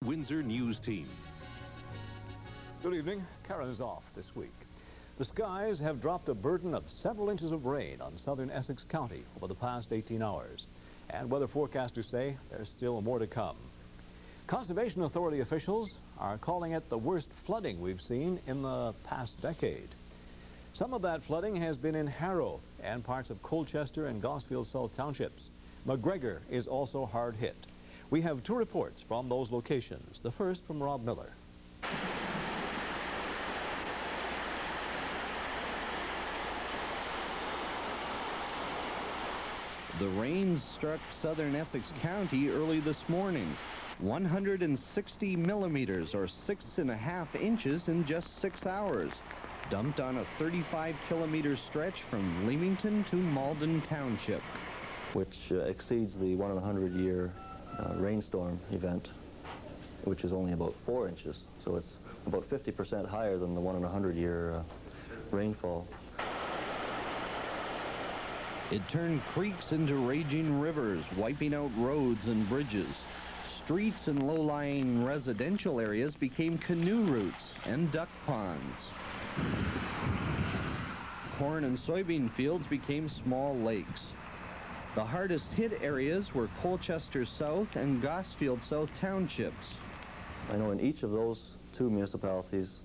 Windsor News Team. Good evening. Karen is off this week. The skies have dropped a burden of several inches of rain on southern Essex County over the past 18 hours. And weather forecasters say there's still more to come. Conservation Authority officials are calling it the worst flooding we've seen in the past decade. Some of that flooding has been in Harrow and parts of Colchester and Gosfield South Townships. McGregor is also hard hit. We have two reports from those locations. The first from Rob Miller. The rains struck southern Essex County early this morning. 160 millimeters or 6.5 inches in just 6 hours. Dumped on a 35-kilometer stretch from Leamington to Malden Township. Which exceeds the 1 in a 100-year rainstorm event, which is only about 4 inches. So it's about 50% higher than the 1 in a 100-year rainfall. It turned creeks into raging rivers, wiping out roads and bridges. Streets in low-lying residential areas became canoe routes and duck ponds. Corn and soybean fields became small lakes. The hardest hit areas were Colchester South and Gosfield South Townships. I know in each of those two municipalities,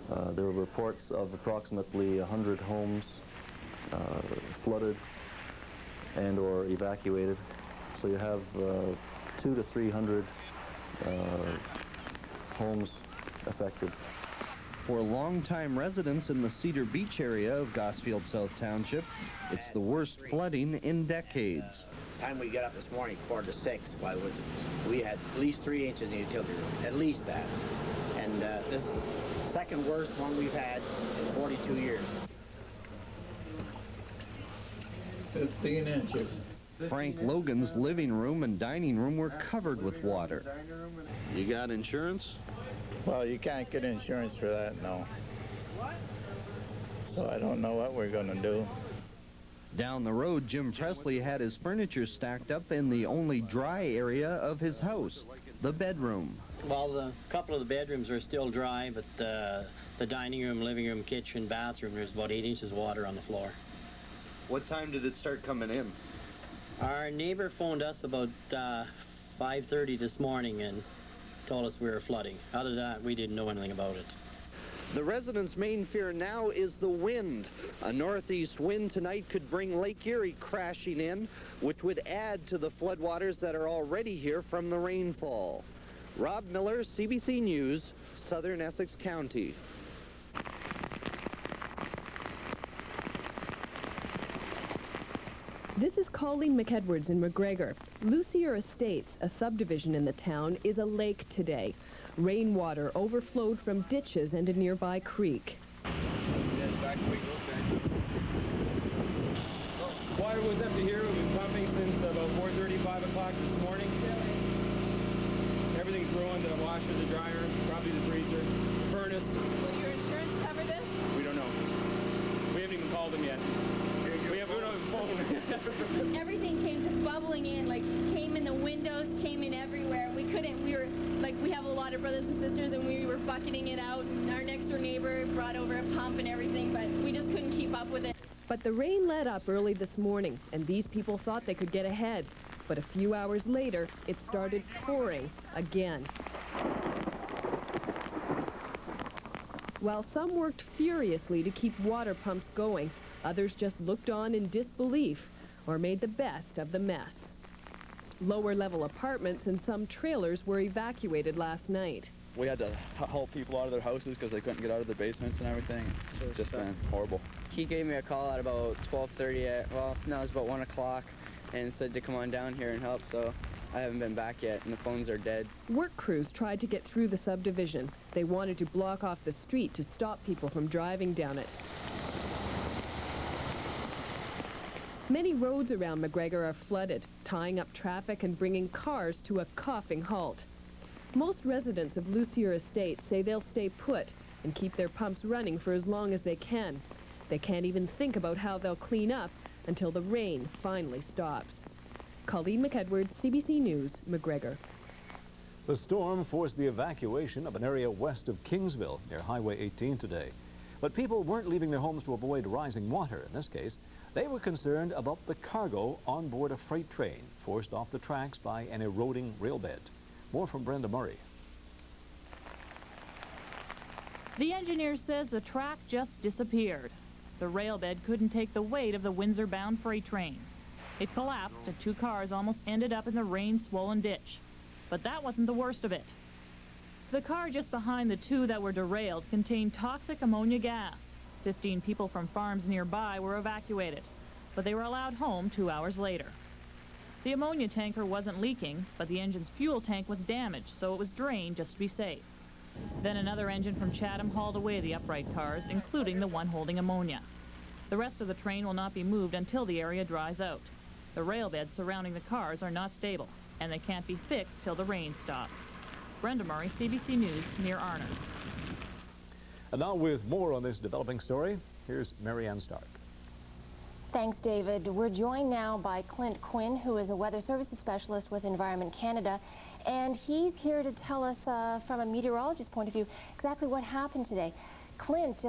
there were reports of approximately 100 homes flooded and or evacuated. So you have 200 to 300 homes affected. For longtime residents in the Cedar Beach area of Gosfield South Township, it's the worst flooding in decades. Time we got up this morning, 4 to 6, we had at least 3 inches in the utility room, at least that. And this is the second worst one we've had in 42 years. 15 inches. Frank Logan's living room and dining room were covered with water. You got insurance? Well, you can't get insurance for that, no. So I don't know what we're going to do. Down the road, Jim Presley had his furniture stacked up in the only dry area of his house, the bedroom. Well, a couple of the bedrooms are still dry, but the dining room, living room, kitchen, bathroom, there's about 8 inches of water on the floor. What time did it start coming in? Our neighbor phoned us about 5:30 this morning and told us we were flooding. Other than that, we didn't know anything about it. The residents' main fear now is the wind. A northeast wind tonight could bring Lake Erie crashing in, which would add to the floodwaters that are already here from the rainfall. Rob Miller, CBC News, southern Essex County. This is Colleen McEdwards in McGregor. Lucier Estates, a subdivision in the town, is a lake today. Rainwater overflowed from ditches and a nearby creek. Water was up to here. We've been pumping since about 4:30, 5 o'clock this morning. Everything's ruined, the washer, the dryer, probably the freezer, the furnace. Will your insurance cover this? We don't know. We haven't even called them yet. We have a phone. Everything came just bubbling in, like came in the windows, came in everywhere. We were like, we have a lot of brothers and sisters and we were bucketing it out, and our next door neighbor brought over a pump and everything, but we just couldn't keep up with it. But the rain let up early this morning, and these people thought they could get ahead. But a few hours later, it started pouring again. While some worked furiously to keep water pumps going, others just looked on in disbelief or made the best of the mess. Lower-level apartments and some trailers were evacuated last night. We had to help people out of their houses because they couldn't get out of their basements and everything. It's just been horrible. He gave me a call at about 12:30, well, no, it was about 1 o'clock, and said to come on down here and help, so I haven't been back yet, and the phones are dead. Work crews tried to get through the subdivision. They wanted to block off the street to stop people from driving down it. Many roads around McGregor are flooded, tying up traffic and bringing cars to a coughing halt. Most residents of Lucier Estates say they'll stay put and keep their pumps running for as long as they can. They can't even think about how they'll clean up until the rain finally stops. Colleen McEdwards, CBC News, McGregor. The storm forced the evacuation of an area west of Kingsville near Highway 18 today. But people weren't leaving their homes to avoid rising water. In this case, they were concerned about the cargo on board a freight train forced off the tracks by an eroding rail bed. More from Brenda Murray. The engineer says the track just disappeared. The rail bed couldn't take the weight of the Windsor-bound freight train. It collapsed and 2 cars almost ended up in the rain-swollen ditch. But that wasn't the worst of it. The car just behind the 2 that were derailed contained toxic ammonia gas. 15 people from farms nearby were evacuated, but they were allowed home 2 hours later. The ammonia tanker wasn't leaking, but the engine's fuel tank was damaged, so it was drained just to be safe. Then another engine from Chatham hauled away the upright cars, including the one holding ammonia. The rest of the train will not be moved until the area dries out. The rail beds surrounding the cars are not stable, and they can't be fixed till the rain stops. Brenda Murray, CBC News, near Arnor. And now with more on this developing story, here's Marianne Stark. Thanks, David. We're joined now by Clint Quinn, who is a weather services specialist with Environment Canada, and he's here to tell us from a meteorologist's point of view exactly what happened today. Clint,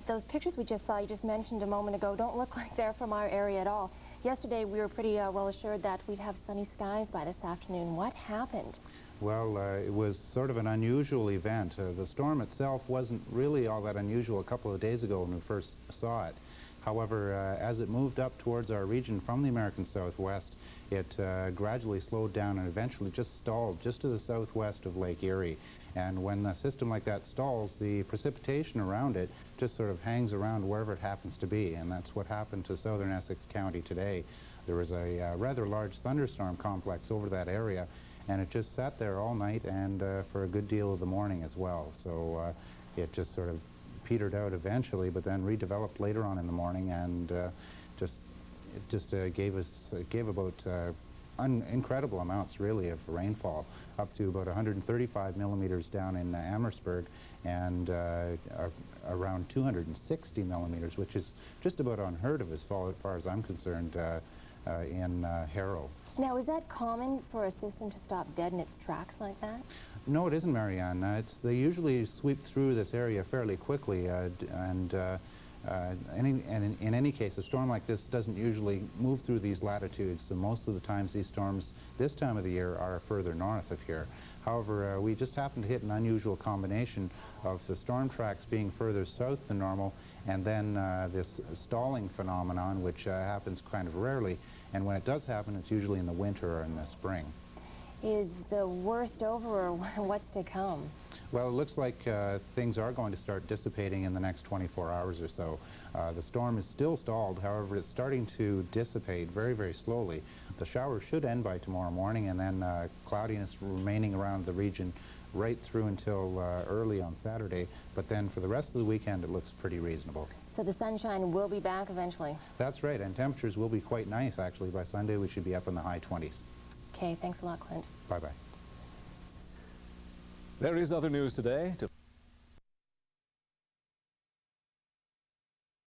those pictures we just saw, you just mentioned a moment ago, don't look like they're from our area at all. Yesterday we were pretty well assured that we'd have sunny skies by this afternoon. What happened? Well, it was sort of an unusual event. The storm itself wasn't really all that unusual a couple of days ago when we first saw it. However, as it moved up towards our region from the American Southwest, it gradually slowed down and eventually just stalled just to the southwest of Lake Erie. And when a system like that stalls, the precipitation around it just sort of hangs around wherever it happens to be. And that's what happened to southern Essex County today. There was a rather large thunderstorm complex over that area, and it just sat there all night and for a good deal of the morning as well. So it just sort of petered out eventually, but then redeveloped later on in the morning, and gave about incredible amounts really of rainfall, up to about 135 millimeters down in Amherstburg, and around 260 millimeters, which is just about unheard of as far as I'm concerned in Harrow. Now, is that common for a system to stop dead in its tracks like that? No, it isn't, Marianne. They usually sweep through this area fairly quickly, in any case, a storm like this doesn't usually move through these latitudes, so most of the times these storms this time of the year are further north of here. However, we just happened to hit an unusual combination of the storm tracks being further south than normal, and then this stalling phenomenon, which happens kind of rarely, and when it does happen, it's usually in the winter or in the spring. Is the worst over, or what's to come? Well, it looks like things are going to start dissipating in the next 24 hours or so. The storm is still stalled, however, it's starting to dissipate very, very slowly. The showers should end by tomorrow morning, and then cloudiness remaining around the region right through until early on Saturday, but then for the rest of the weekend it looks pretty reasonable. So the sunshine will be back eventually? That's right, and temperatures will be quite nice actually. By Sunday we should be up in the high 20s. Okay, thanks a lot, Clint. Bye-bye. There is other news today.